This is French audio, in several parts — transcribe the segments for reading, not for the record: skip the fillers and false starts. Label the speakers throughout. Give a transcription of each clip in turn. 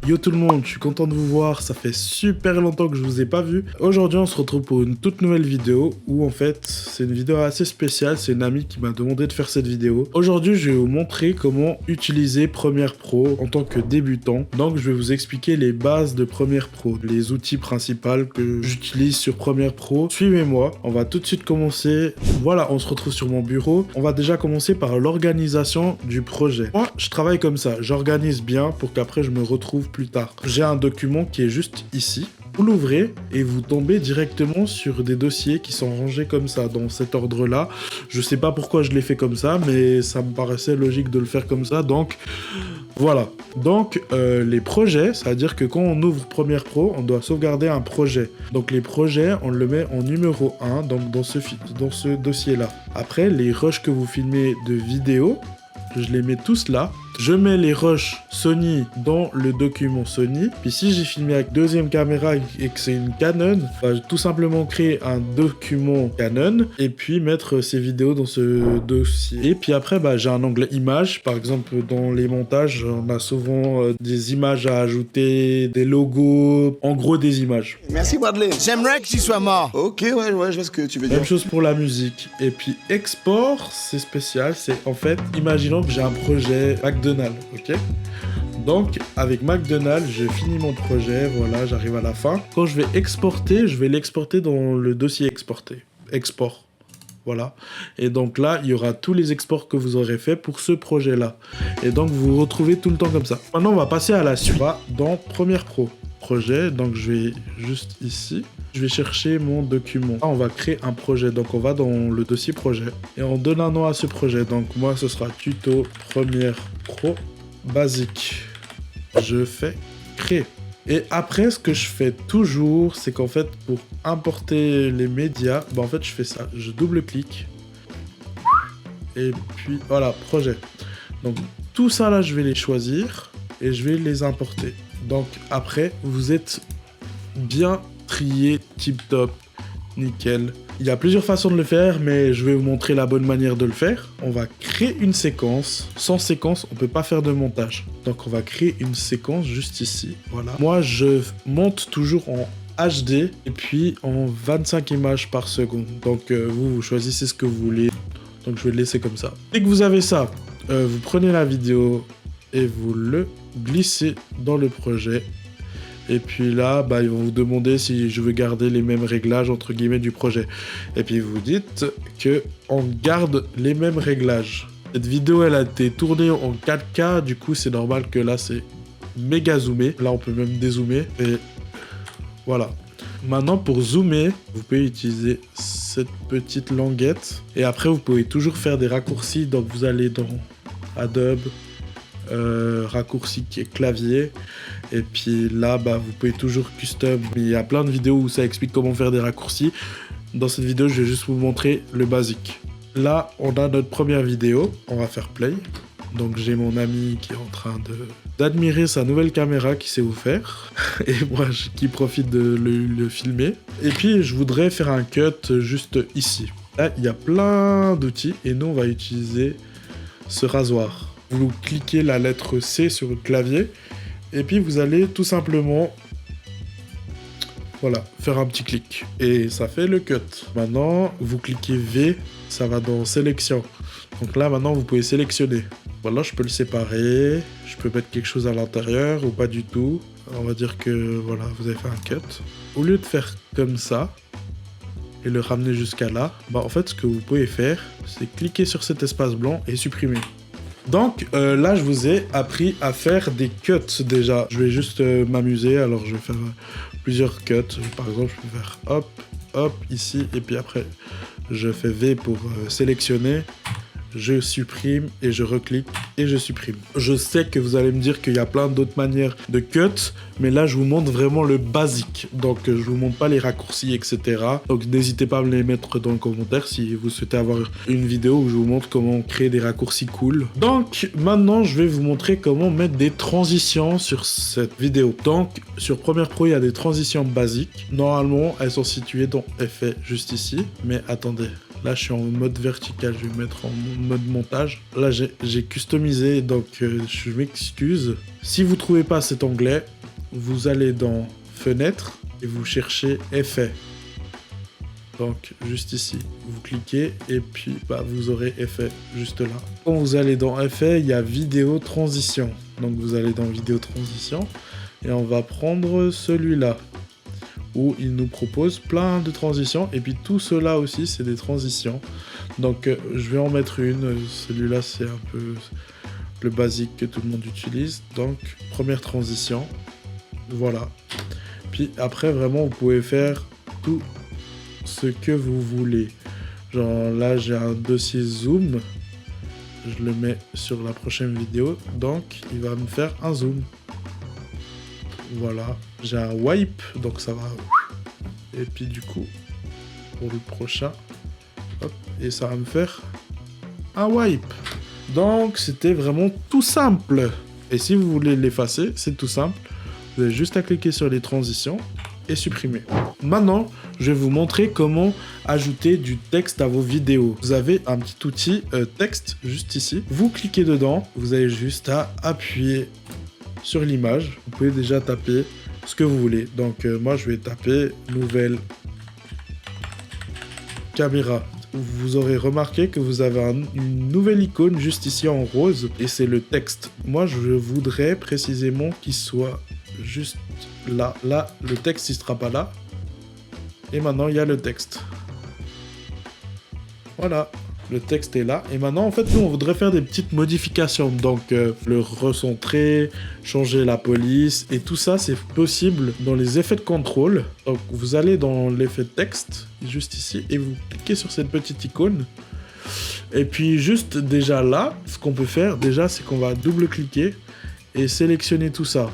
Speaker 1: Yo tout le monde, je suis content de vous voir, ça fait super longtemps que je vous ai pas vu. Aujourd'hui on se retrouve pour une toute nouvelle vidéo où en fait c'est une vidéo assez spéciale, c'est une amie qui m'a demandé de faire cette vidéo. Aujourd'hui je vais vous montrer comment utiliser Premiere Pro en tant que débutant. Donc je vais vous expliquer les bases de Premiere Pro, les outils principaux que j'utilise sur Premiere Pro. Suivez-moi, on va tout de suite commencer. Voilà, on se retrouve sur mon bureau. On va déjà commencer par l'organisation du projet. Moi je travaille comme ça, j'organise bien pour qu'après je me retrouve plus tard. J'ai un document qui est juste ici. Vous l'ouvrez et vous tombez directement sur des dossiers qui sont rangés comme ça, dans cet ordre-là. Je sais pas pourquoi je l'ai fait comme ça, mais ça me paraissait logique de le faire comme ça, donc voilà. Donc les projets, c'est-à-dire que quand on ouvre Premiere Pro, on doit sauvegarder un projet. Donc les projets, on le met en numéro 1, donc dans ce dossier-là. Après, les rushs que vous filmez de vidéo, je les mets tous là. Je mets les rushs Sony dans le document Sony. Puis si j'ai filmé avec deuxième caméra et que c'est une Canon, bah, tout simplement créer un document Canon et puis mettre ces vidéos dans ce dossier. Et puis après, bah, j'ai un onglet images. Par exemple, dans les montages, on a souvent des images à ajouter, des logos, en gros des images.
Speaker 2: Merci Wadley. J'aimerais que tu sois mort. Ok, ouais, je vois ce que tu veux dire.
Speaker 1: Même chose pour la musique. Et puis export, c'est spécial. C'est en fait, imaginons que j'ai un projet McDonald's, ok? Donc, avec McDonald's, je finis mon projet, voilà, j'arrive à la fin. Quand je vais exporter, je vais l'exporter dans le dossier exporté. Export. Voilà. Et donc là, il y aura tous les exports que vous aurez fait pour ce projet-là. Et donc, vous vous retrouvez tout le temps comme ça. Maintenant, on va passer à la suite. On va dans Premiere Pro. Projet, donc je vais juste ici. Je vais chercher mon document. Là, on va créer un projet. Donc, on va dans le dossier projet. Et on donne un nom à ce projet. Donc, moi, ce sera tuto Premiere Pro basique. Je fais créer. Et après, ce que je fais toujours, c'est qu'en fait, pour importer les médias, bah, en fait, je fais ça. Je double-clique. Et puis, voilà, projet. Donc, tout ça, là, je vais les choisir. Et je vais les importer. Donc, après, vous êtes bien trié, tip-top, nickel. Il y a plusieurs façons de le faire, mais je vais vous montrer la bonne manière de le faire. On va créer une séquence. Sans séquence, on ne peut pas faire de montage. Donc, on va créer une séquence juste ici. Voilà. Moi, je monte toujours en HD et puis en 25 images par seconde. Donc, vous choisissez ce que vous voulez. Donc, je vais le laisser comme ça. Dès que vous avez ça, vous prenez la vidéo et vous le glissez dans le projet. Et puis là, bah, ils vont vous demander si je veux garder les mêmes réglages, entre guillemets, du projet. Et puis vous dites qu'on garde les mêmes réglages. Cette vidéo, elle a été tournée en 4K, du coup, c'est normal que là, c'est méga zoomé. Là, on peut même dézoomer. Et voilà. Maintenant, pour zoomer, vous pouvez utiliser cette petite languette. Et après, vous pouvez toujours faire des raccourcis. Donc, vous allez dans Adobe, raccourci qui est clavier, et puis là bah, vous pouvez toujours custom. Il y a plein de vidéos où ça explique comment faire des raccourcis. Dans cette vidéo je vais juste vous montrer le basique. Là on a notre première vidéo, on va faire play. Donc j'ai mon ami qui est en train d'admirer sa nouvelle caméra qui sait où faire et moi qui profite de le filmer. Et puis je voudrais faire un cut juste ici. Là il y a plein d'outils et nous on va utiliser ce rasoir. Vous cliquez la lettre C sur le clavier et puis vous allez tout simplement voilà, faire un petit clic et ça fait le cut. Maintenant, vous cliquez V, ça va dans sélection. Donc là, maintenant, vous pouvez sélectionner. Voilà, je peux le séparer, je peux mettre quelque chose à l'intérieur ou pas du tout. On va dire que voilà, vous avez fait un cut. Au lieu de faire comme ça et le ramener jusqu'à là, bah en fait, ce que vous pouvez faire, c'est cliquer sur cet espace blanc et supprimer. Donc là, je vous ai appris à faire des cuts déjà. Je vais juste m'amuser, alors je vais faire plusieurs cuts. Par exemple, je peux faire hop, hop, ici, et puis après, je fais V pour sélectionner. Je supprime et je reclique et je supprime. Je sais que vous allez me dire qu'il y a plein d'autres manières de cut, mais là je vous montre vraiment le basique. Donc je vous montre pas les raccourcis, etc. Donc n'hésitez pas à me les mettre dans le commentaire si vous souhaitez avoir une vidéo où je vous montre comment créer des raccourcis cool. Donc maintenant je vais vous montrer comment mettre des transitions sur cette vidéo. Donc sur Premiere Pro il y a des transitions basiques. Normalement elles sont situées dans Effets juste ici, mais attendez. Là, je suis en mode vertical, je vais mettre en mode montage. Là, j'ai customisé, donc je m'excuse. Si vous ne trouvez pas cet onglet, vous allez dans Fenêtre et vous cherchez Effet. Donc juste ici, vous cliquez et puis vous aurez Effet juste là. Quand vous allez dans Effet, il y a Vidéo Transition. Donc vous allez dans Vidéo Transition et on va prendre celui-là où il nous propose plein de transitions et puis tout cela aussi c'est des transitions. Donc je vais en mettre une, celui-là c'est un peu le basique que tout le monde utilise. Donc première transition, voilà. Puis après vraiment vous pouvez faire tout ce que vous voulez. Genre là j'ai un dossier zoom, je le mets sur la prochaine vidéo, donc il va me faire un zoom. Voilà, j'ai un wipe, donc ça va. Et puis du coup, pour le prochain, hop, et ça va me faire un wipe. Donc c'était vraiment tout simple. Et si vous voulez l'effacer, c'est tout simple. Vous avez juste à cliquer sur les transitions et supprimer. Maintenant, je vais vous montrer comment ajouter du texte à vos vidéos. Vous avez un petit outil texte juste ici. Vous cliquez dedans, vous avez juste à appuyer sur l'image. Vous pouvez déjà taper ce que vous voulez. Donc moi je vais taper nouvelle caméra. Vous aurez remarqué que vous avez une nouvelle icône juste ici en rose et c'est le texte. Moi je voudrais précisément qu'il soit juste là. Là le texte il sera pas là. Et maintenant il y a le texte. Voilà. Le texte est là. Et maintenant, en fait, nous, on voudrait faire des petites modifications. Donc, le recentrer, changer la police. Et tout ça, c'est possible dans les effets de contrôle. Donc, vous allez dans l'effet de texte, juste ici, et vous cliquez sur cette petite icône. Et puis, juste déjà là, ce qu'on peut faire, déjà, c'est qu'on va double-cliquer et sélectionner tout ça.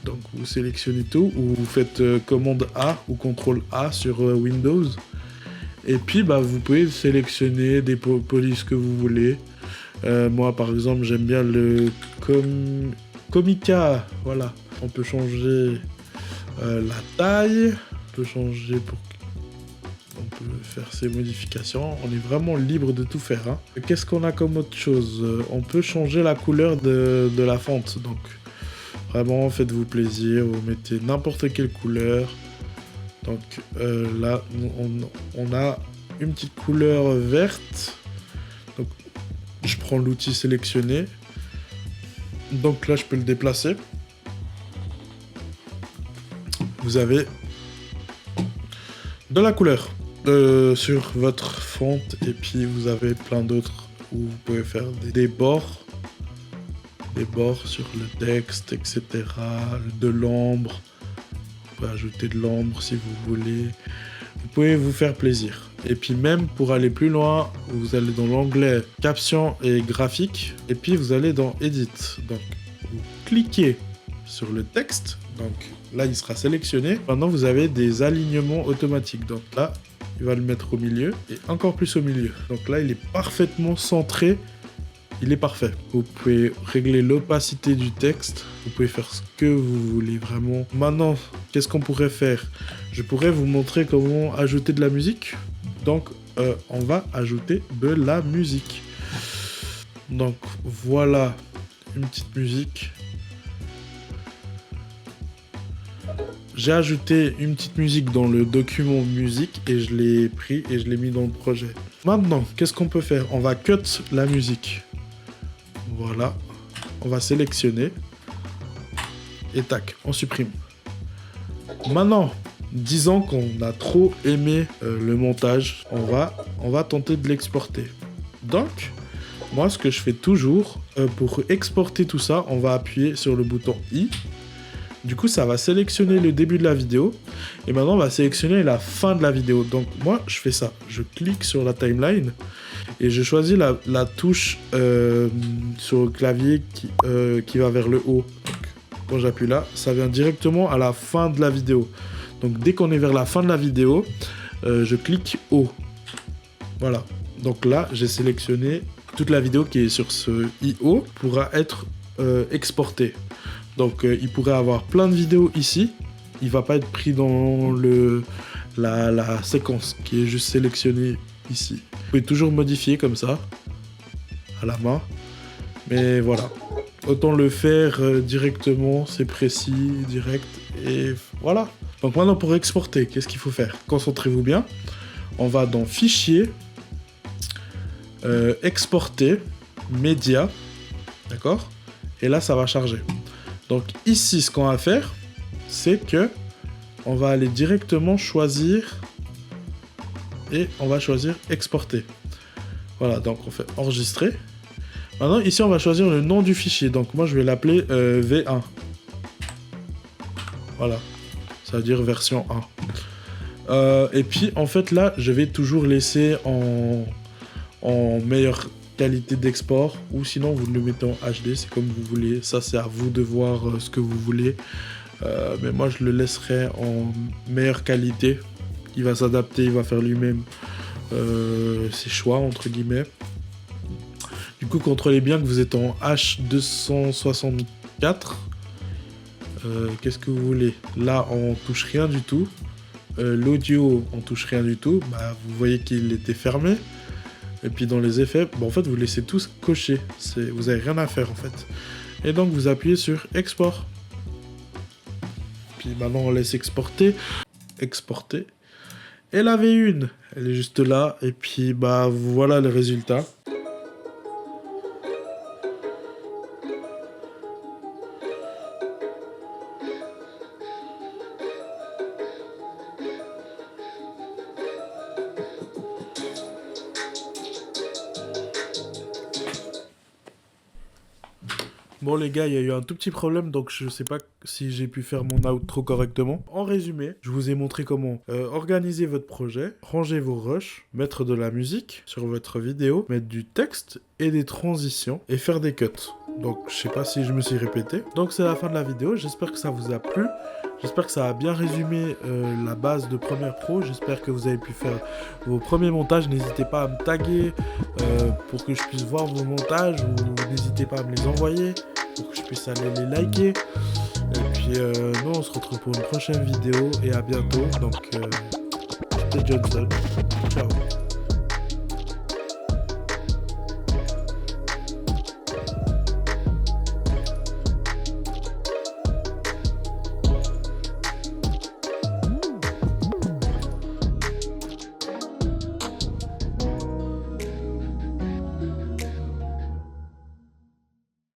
Speaker 1: Donc, vous sélectionnez tout, ou vous faites commande A ou contrôle A sur Windows. Et puis, vous pouvez sélectionner des polices que vous voulez. Moi, par exemple, j'aime bien le Comica. Voilà. On peut changer la taille. On peut changer pour... On peut faire ces modifications. On est vraiment libre de tout faire. Hein. Qu'est-ce qu'on a comme autre chose? On peut changer la couleur de la fonte. Donc, vraiment, faites-vous plaisir. Vous mettez n'importe quelle couleur. Donc là, on a une petite couleur verte. Donc, je prends l'outil sélectionné. Donc là, je peux le déplacer. Vous avez de la couleur sur votre fonte. Et puis, vous avez plein d'autres où vous pouvez faire des bords. Des bords sur le texte, etc. De l'ombre. Ajouter de l'ombre si vous voulez. Vous pouvez vous faire plaisir. Et puis même pour aller plus loin, vous allez dans l'onglet caption et graphique. Et puis vous allez dans Edit. Donc vous cliquez sur le texte. Donc là il sera sélectionné. Maintenant vous avez des alignements automatiques. Donc là il va le mettre au milieu et encore plus au milieu. Donc là il est parfaitement centré. Il est parfait. Vous pouvez régler l'opacité du texte. Vous pouvez faire ce que vous voulez vraiment. Maintenant, qu'est-ce qu'on pourrait faire? Je pourrais vous montrer comment ajouter de la musique. Donc, on va ajouter de la musique. Donc, voilà une petite musique. J'ai ajouté une petite musique dans le document musique et je l'ai pris et je l'ai mis dans le projet. Maintenant, qu'est-ce qu'on peut faire? On va cut la musique. Voilà, on va sélectionner et tac, on supprime. Maintenant, disons qu'on a trop aimé le montage, on va tenter de l'exporter. Donc, moi ce que je fais toujours, pour exporter tout ça, on va appuyer sur le bouton I. Du coup, ça va sélectionner le début de la vidéo. Et maintenant, on va sélectionner la fin de la vidéo. Donc, moi, je fais ça. Je clique sur la timeline et je choisis la touche sur le clavier qui va vers le haut. Donc, quand j'appuie là, ça vient directement à la fin de la vidéo. Donc, dès qu'on est vers la fin de la vidéo, je clique haut. Voilà. Donc là, j'ai sélectionné toute la vidéo qui est sur ce IO pourra être exportée. Donc il pourrait avoir plein de vidéos ici, il va pas être pris dans la séquence qui est juste sélectionnée ici. Vous pouvez toujours modifier comme ça, à la main, mais voilà. autant le faire directement, c'est précis, direct, et voilà. Donc maintenant pour exporter, qu'est-ce qu'il faut faire? Concentrez-vous bien. On va dans Fichier, Exporter, Média, d'accord? Et là, ça va charger. Donc ici, ce qu'on va faire, c'est que on va aller directement choisir et on va choisir Exporter. Voilà, donc on fait Enregistrer. Maintenant, ici, on va choisir le nom du fichier. Donc moi, je vais l'appeler V1. Voilà, ça veut dire version 1. Et puis, en fait, là, je vais toujours laisser en meilleure qualité d'export, ou sinon vous le mettez en HD, c'est comme vous voulez. Ça, c'est à vous de voir ce que vous voulez. Mais moi, je le laisserai en meilleure qualité. Il va s'adapter, il va faire lui-même ses choix, entre guillemets. Du coup, contrôlez bien que vous êtes en H264. Qu'est-ce que vous voulez? Là, on touche rien du tout. L'audio, on touche rien du tout. Bah, vous voyez qu'il était fermé. Et puis dans les effets, bah, en fait, vous laissez tous cocher. Vous n'avez rien à faire, en fait. Et donc, vous appuyez sur Export. Puis maintenant, on laisse exporter. Exporter. Et la V1, elle est juste là. Et puis, bah, voilà le résultat. Bon les gars, il y a eu un tout petit problème, donc je sais pas si j'ai pu faire mon outro correctement. En résumé, je vous ai montré comment organiser votre projet, ranger vos rushs, mettre de la musique sur votre vidéo, mettre du texte et des transitions et faire des cuts. Donc je sais pas si je me suis répété. Donc c'est la fin de la vidéo, j'espère que ça vous a plu. J'espère que ça a bien résumé la base de Premiere Pro. J'espère que vous avez pu faire vos premiers montages. N'hésitez pas à me taguer pour que je puisse voir vos montages, ou n'hésitez pas à me les envoyer pour que je puisse aller les liker. Et puis nous on se retrouve pour une prochaine vidéo et à bientôt. Donc c'était Johnson.